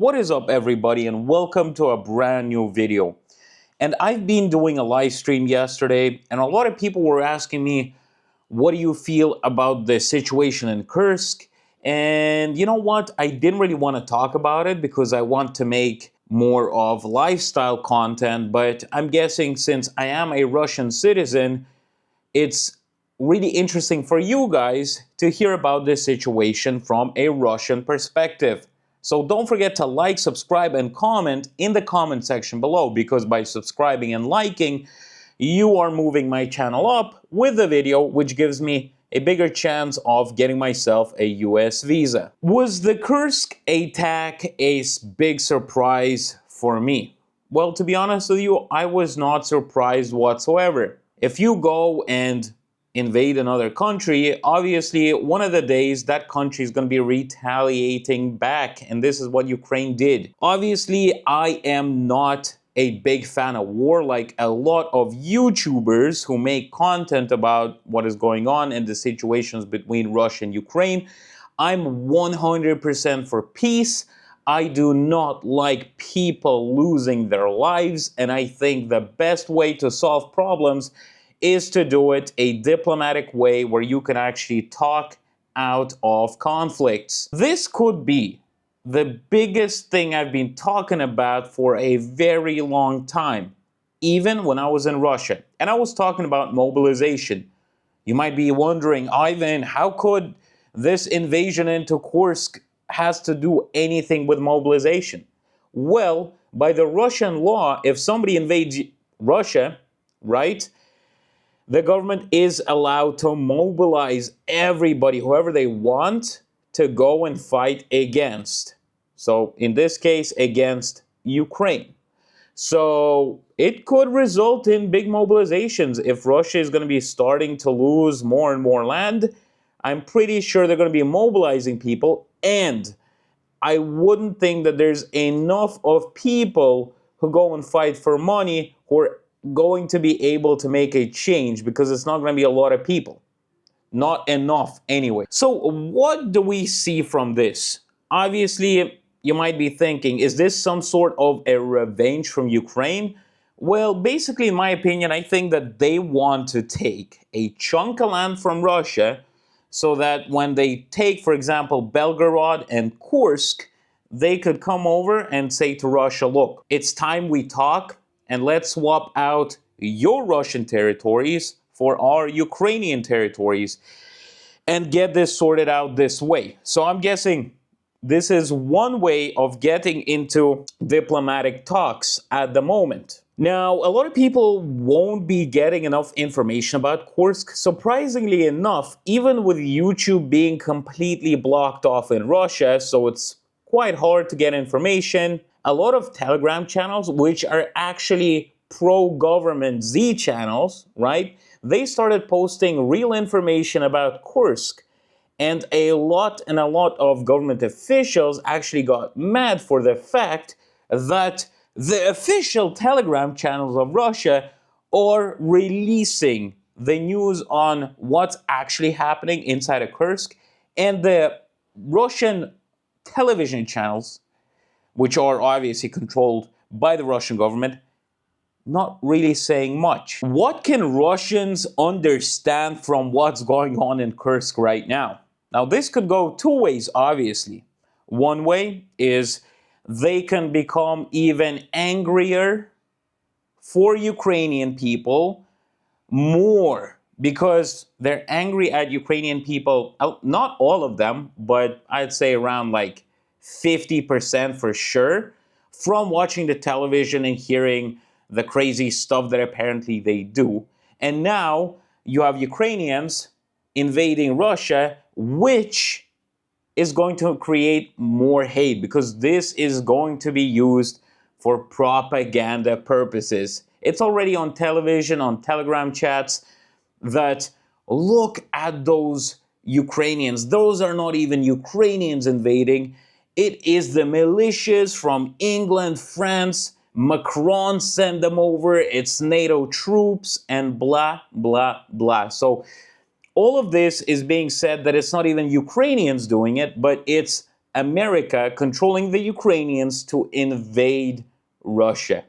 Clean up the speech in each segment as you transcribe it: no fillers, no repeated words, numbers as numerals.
What is up, everybody, and welcome to a brand new video. And I've been doing a live stream yesterday, and a lot of people were asking me, what do you feel about the situation in Kursk? And you know what? I didn't really want to talk about it because I want to make more of lifestyle content, but I'm guessing since I am a Russian citizen, it's really interesting for you guys to hear about this situation from a Russian perspective. So don't forget to like, subscribe, and comment in the comment section below, because by subscribing and liking, you are moving my channel up with the video, which gives me a bigger chance of getting myself a US visa. Was the Kursk attack a big surprise for me? Well, to be honest with you, I was not surprised whatsoever. If you go and invade another country, obviously one of the days that country is going to be retaliating back, and this is what Ukraine did. Obviously, I am not a big fan of war like a lot of YouTubers who make content about what is going on and the situations between Russia and Ukraine. I'm 100% for peace. I do not like people losing their lives, and I think the best way to solve problems is to do it a diplomatic way where you can actually talk out of conflicts. This could be the biggest thing I've been talking about for a very long time, even when I was in Russia. And I was talking about mobilization. You might be wondering, Ivan, how could this invasion into Kursk has to do anything with mobilization? Well, by the Russian law, if somebody invades Russia, right, the government is allowed to mobilize everybody, whoever they want, to go and fight against. So in this case, against Ukraine. So it could result in big mobilizations. If Russia is going to be starting to lose more and more land, I'm pretty sure they're going to be mobilizing people, and I wouldn't think that there's enough of people who go and fight for money who are going to be able to make a change, because it's not going to be a lot of people. Not enough anyway. So what do we see from this? Obviously, you might be thinking, is this some sort of a revenge from Ukraine? Well, basically, in my opinion, I think that they want to take a chunk of land from Russia so that when they take, for example, Belgorod and Kursk, they could come over and say to Russia, look, it's time we talk, and let's swap out your Russian territories for our Ukrainian territories and get this sorted out this way. So I'm guessing this is one way of getting into diplomatic talks at the moment. Now, a lot of people won't be getting enough information about Kursk. Surprisingly enough, even with YouTube being completely blocked off in Russia, so it's quite hard to get information, a lot of Telegram channels, which are actually pro-government Z channels, right? They started posting real information about Kursk. And a lot of government officials actually got mad for the fact that the official Telegram channels of Russia are releasing the news on what's actually happening inside of Kursk, and the Russian television channels, which are obviously controlled by the Russian government, not really saying much. What can Russians understand from what's going on in Kursk right now? Now, this could go two ways, obviously. One way is they can become even angrier for Ukrainian people more, because they're angry at Ukrainian people, not all of them, but I'd say around like 50% for sure, from watching the television and hearing the crazy stuff that apparently they do. And now you have Ukrainians invading Russia, which is going to create more hate, because this is going to be used for propaganda purposes. It's already on television, on Telegram chats, that look at those Ukrainians. Those are not even Ukrainians invading. It is the militias from England, France. Macron sent them over. It's NATO troops and blah, blah, blah. So all of this is being said that it's not even Ukrainians doing it, but it's America controlling the Ukrainians to invade Russia.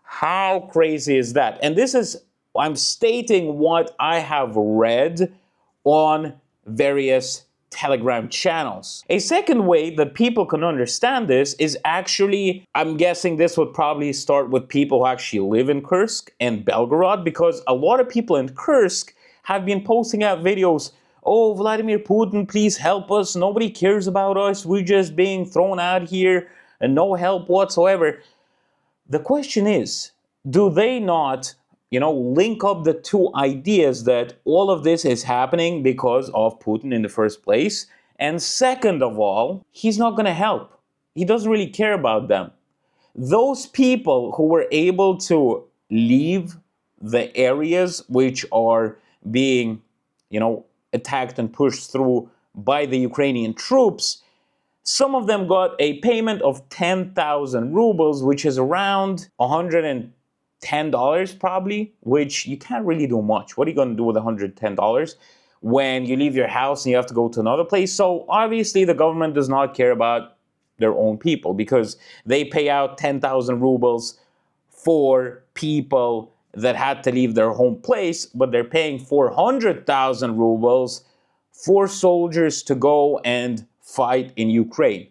How crazy is that? And this is, I'm stating what I have read on various Telegram channels. A second way that people can understand this is actually, I'm guessing this would probably start with people who actually live in Kursk and Belgorod, because a lot of people in Kursk have been posting out videos. Oh, Vladimir Putin, please help us. Nobody cares about us. We're just being thrown out here and no help whatsoever. The question is, do they not, link up the two ideas that all of this is happening because of Putin in the first place? And second of all, he's not going to help. He doesn't really care about them. Those people who were able to leave the areas which are being, attacked and pushed through by the Ukrainian troops, some of them got a payment of 10,000 rubles, which is around $110 probably, which you can't really do much. What are you going to do with $110 when you leave your house and you have to go to another place? So obviously the government does not care about their own people, because they pay out 10,000 rubles for people that had to leave their home place, but they're paying 400,000 rubles for soldiers to go and fight in Ukraine.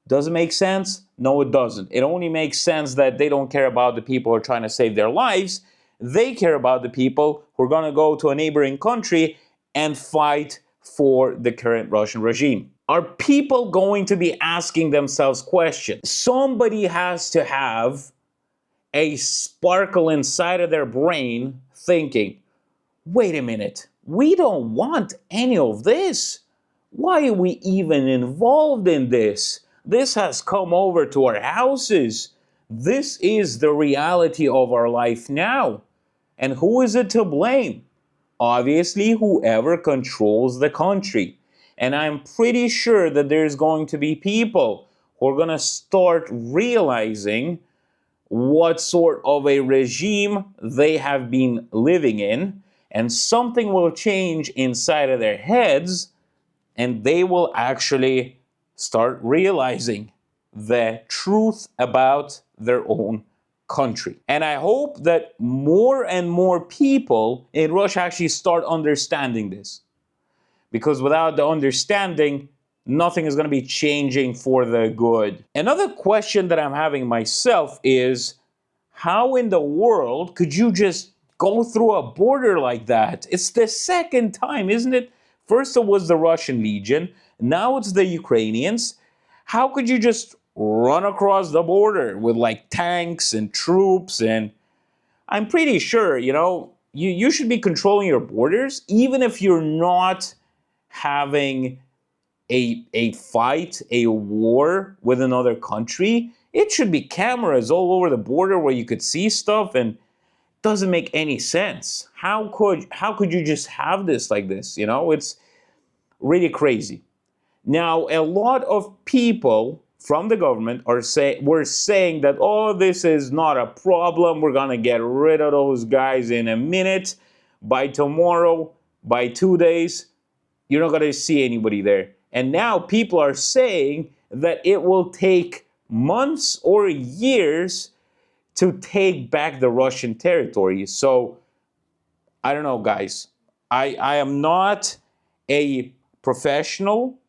Does it make sense? No, it doesn't. It only makes sense that they don't care about the people who are trying to save their lives. They care about the people who are going to go to a neighboring country and fight for the current Russian regime. Are people going to be asking themselves questions? Somebody has to have a sparkle inside of their brain thinking, wait a minute, we don't want any of this. Why are we even involved in this? This has come over to our houses. This is the reality of our life now. And who is it to blame? Obviously, whoever controls the country. And I'm pretty sure that there's going to be people who are going to start realizing what sort of a regime they have been living in, and something will change inside of their heads, and they will actually start realizing the truth about their own country. And I hope that more and more people in Russia actually start understanding this, because without the understanding, nothing is going to be changing for the good. Another question that I'm having myself is, how in the world could you just go through a border like that? It's the second time, isn't it? First it was the Russian Legion, now it's the Ukrainians. How could you just run across the border with like tanks and troops? And I'm pretty sure, you should be controlling your borders, even if you're not having a fight, a war with another country. It should be cameras all over the border where you could see stuff, and it doesn't make any sense. How could you just have this like this? It's really crazy. Now, a lot of people from the government were saying that, oh, this is not a problem. We're gonna get rid of those guys in a minute. By tomorrow, by 2 days, you're not gonna see anybody there. And now people are saying that it will take months or years to take back the Russian territory. So I don't know, guys. I am not a professional.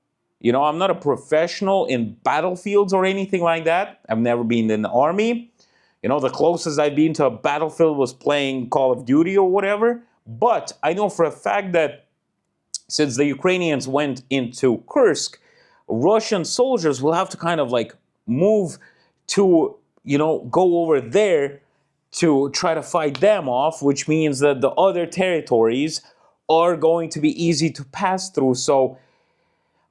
I'm not a professional in battlefields or anything like that. I've never been in the army. The closest I've been to a battlefield was playing Call of Duty or whatever. But I know for a fact that since the Ukrainians went into Kursk, Russian soldiers will have to kind of like move to, go over there to try to fight them off, which means that the other territories are going to be easy to pass through. So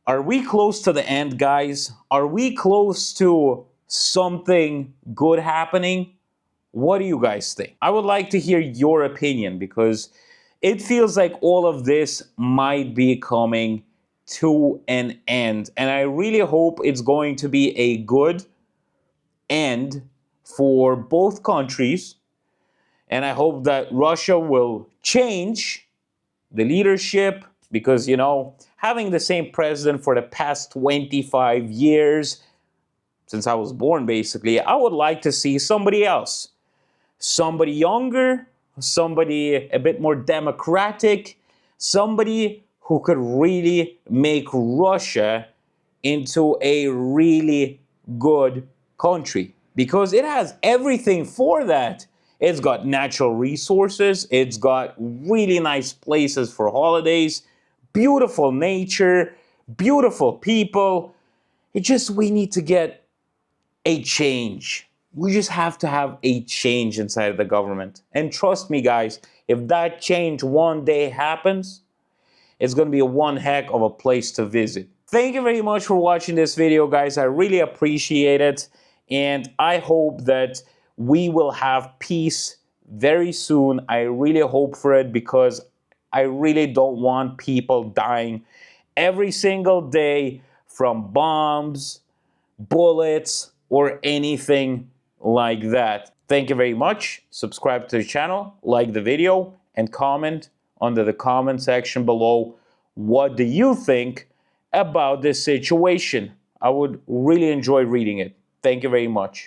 are we close to the end, guys? Are we close to something good happening? What do you guys think? I would like to hear your opinion, because it feels like all of this might be coming to an end. And I really hope it's going to be a good end for both countries. And I hope that Russia will change the leadership, because, having the same president for the past 25 years, since I was born basically, I would like to see somebody else. Somebody younger, somebody a bit more democratic, somebody who could really make Russia into a really good country, because it has everything for that. It's got natural resources, it's got really nice places for holidays, beautiful nature, beautiful people. We need to get a change. We just have to have a change inside of the government. And trust me, guys, if that change one day happens, it's going to be one heck of a place to visit. Thank you very much for watching this video, guys. I really appreciate it. And I hope that we will have peace very soon. I really hope for it, because I really don't want people dying every single day from bombs, bullets, or anything like that. Thank you very much. Subscribe to the channel, like the video, and comment under the comment section below. What do you think about this situation? I would really enjoy reading it. Thank you very much.